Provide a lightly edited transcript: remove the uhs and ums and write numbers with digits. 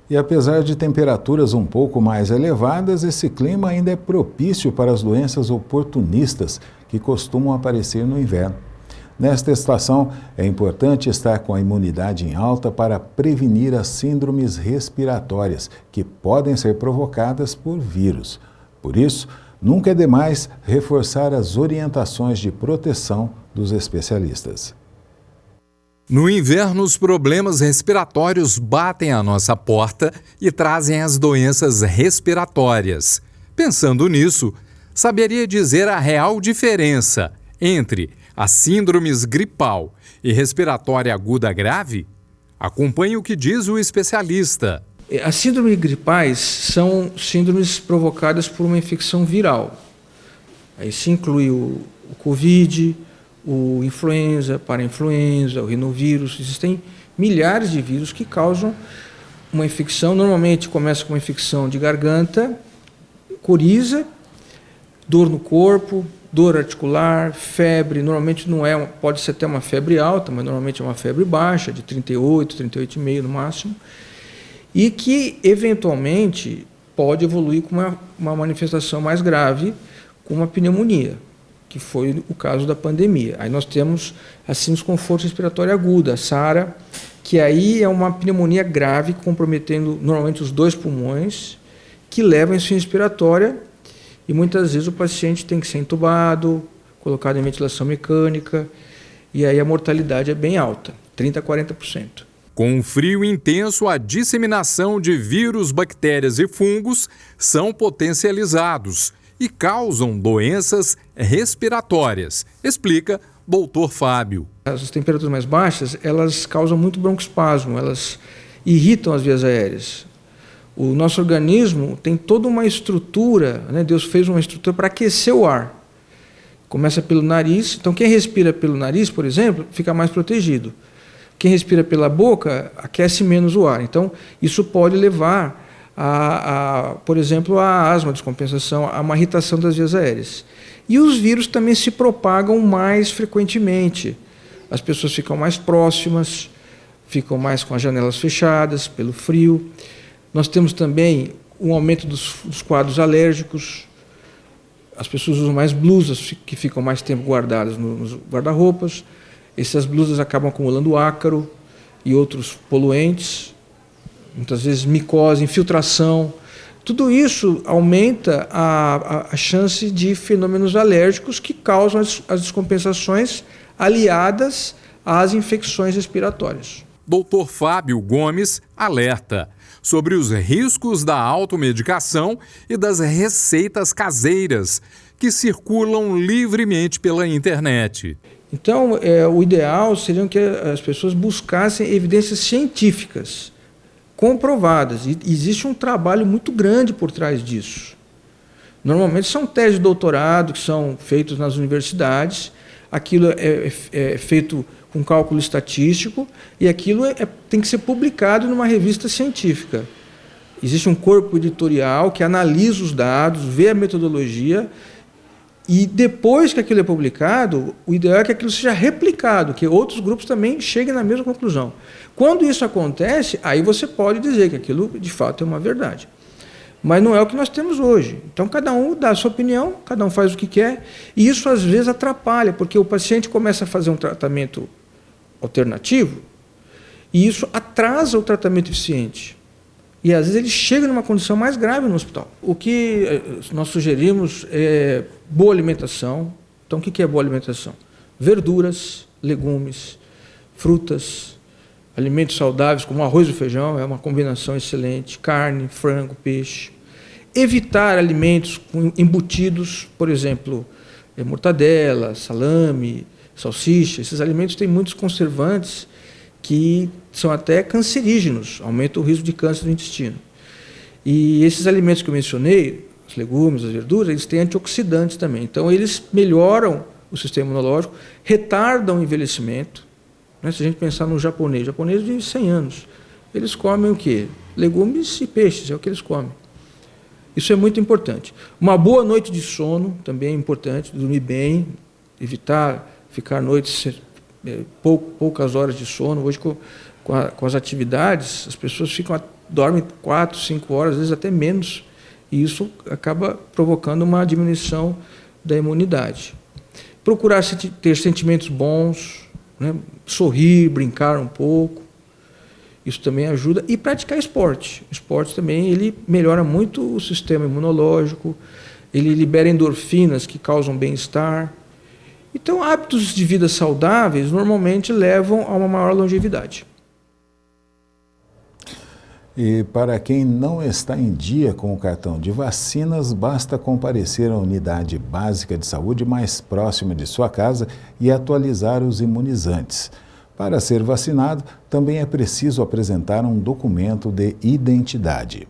E apesar de temperaturas um pouco mais elevadas, esse clima ainda é propício para as doenças oportunistas que costumam aparecer no inverno. Nesta estação, é importante estar com a imunidade em alta para prevenir as síndromes respiratórias, que podem ser provocadas por vírus. Por isso, nunca é demais reforçar as orientações de proteção dos especialistas. No inverno, os problemas respiratórios batem à nossa porta e trazem as doenças respiratórias. Pensando nisso, saberia dizer a real diferença entre as síndromes gripal e respiratória aguda grave? Acompanhe o que diz o especialista. As síndromes gripais são síndromes provocadas por uma infecção viral. Aí se inclui o Covid, o influenza, parainfluenza, o rinovírus. Existem milhares de vírus que causam uma infecção. Normalmente começa com uma infecção de garganta, coriza, dor no corpo, dor articular, febre. Normalmente não é, pode ser até uma febre alta, mas normalmente é uma febre baixa, de 38, 38,5 no máximo, e que eventualmente pode evoluir com uma manifestação mais grave, com uma pneumonia, que foi o caso da pandemia. Aí nós temos a síndrome de desconforto respiratório aguda, a SARA, que aí é uma pneumonia grave, comprometendo normalmente os 2 pulmões, que leva a insuficiência respiratória, e muitas vezes o paciente tem que ser entubado, colocado em ventilação mecânica, e aí a mortalidade é bem alta, 30% a 40%. Com o frio intenso, a disseminação de vírus, bactérias e fungos são potencializados e causam doenças respiratórias, explica Dr. Fábio. As temperaturas mais baixas, elas causam muito broncoespasmo, elas irritam as vias aéreas. O nosso organismo tem toda uma estrutura, né? Deus fez uma estrutura para aquecer o ar. Começa pelo nariz, então quem respira pelo nariz, por exemplo, fica mais protegido. Quem respira pela boca aquece menos o ar. Então, isso pode levar por exemplo, a asma, descompensação, a uma irritação das vias aéreas. E os vírus também se propagam mais frequentemente. As pessoas ficam mais próximas, ficam mais com as janelas fechadas, pelo frio. Nós temos também um aumento dos quadros alérgicos. As pessoas usam mais blusas, que ficam mais tempo guardadas nos guarda-roupas. Essas blusas acabam acumulando ácaro e outros poluentes, muitas vezes micose, infiltração. Tudo isso aumenta a chance de fenômenos alérgicos que causam as descompensações aliadas às infecções respiratórias. Dr. Fábio Gomes alerta sobre os riscos da automedicação e das receitas caseiras que circulam livremente pela internet. Então, o ideal seria que as pessoas buscassem evidências científicas comprovadas. E existe um trabalho muito grande por trás disso. Normalmente são teses de doutorado que são feitos nas universidades, aquilo é feito com cálculo estatístico e aquilo tem que ser publicado numa revista científica. Existe um corpo editorial que analisa os dados, vê a metodologia e depois que aquilo é publicado, o ideal é que aquilo seja replicado, que outros grupos também cheguem na mesma conclusão. Quando isso acontece, aí você pode dizer que aquilo de fato é uma verdade. Mas não é o que nós temos hoje. Então, cada um dá a sua opinião, cada um faz o que quer, e isso às vezes atrapalha, porque o paciente começa a fazer um tratamento alternativo, e isso atrasa o tratamento eficiente. E às vezes ele chega numa condição mais grave no hospital. O que nós sugerimos é boa alimentação. Então, o que é boa alimentação? Verduras, legumes, frutas, alimentos saudáveis como arroz e feijão, é uma combinação excelente, carne, frango, peixe. Evitar alimentos embutidos, por exemplo, mortadela, salame, salsicha. Esses alimentos têm muitos conservantes que são até cancerígenos, aumentam o risco de câncer do intestino. E esses alimentos que eu mencionei, os legumes, as verduras, eles têm antioxidantes também. Então, eles melhoram o sistema imunológico, retardam o envelhecimento. Se a gente pensar no japonês de 100 anos, eles comem o quê? Legumes e peixes, é o que eles comem. Isso é muito importante. Uma boa noite de sono também é importante, dormir bem, evitar ficar noites poucas horas de sono. Hoje, com com as atividades, as pessoas dormem 4, 5 horas, às vezes até menos, e isso acaba provocando uma diminuição da imunidade. Procurar ter sentimentos bons, né? Sorrir, brincar um pouco, isso também ajuda, e praticar esporte. O esporte também ele melhora muito o sistema imunológico, ele libera endorfinas que causam bem-estar. Então, hábitos de vida saudáveis normalmente levam a uma maior longevidade. E para quem não está em dia com o cartão de vacinas, basta comparecer à unidade básica de saúde mais próxima de sua casa e atualizar os imunizantes. Para ser vacinado, também é preciso apresentar um documento de identidade.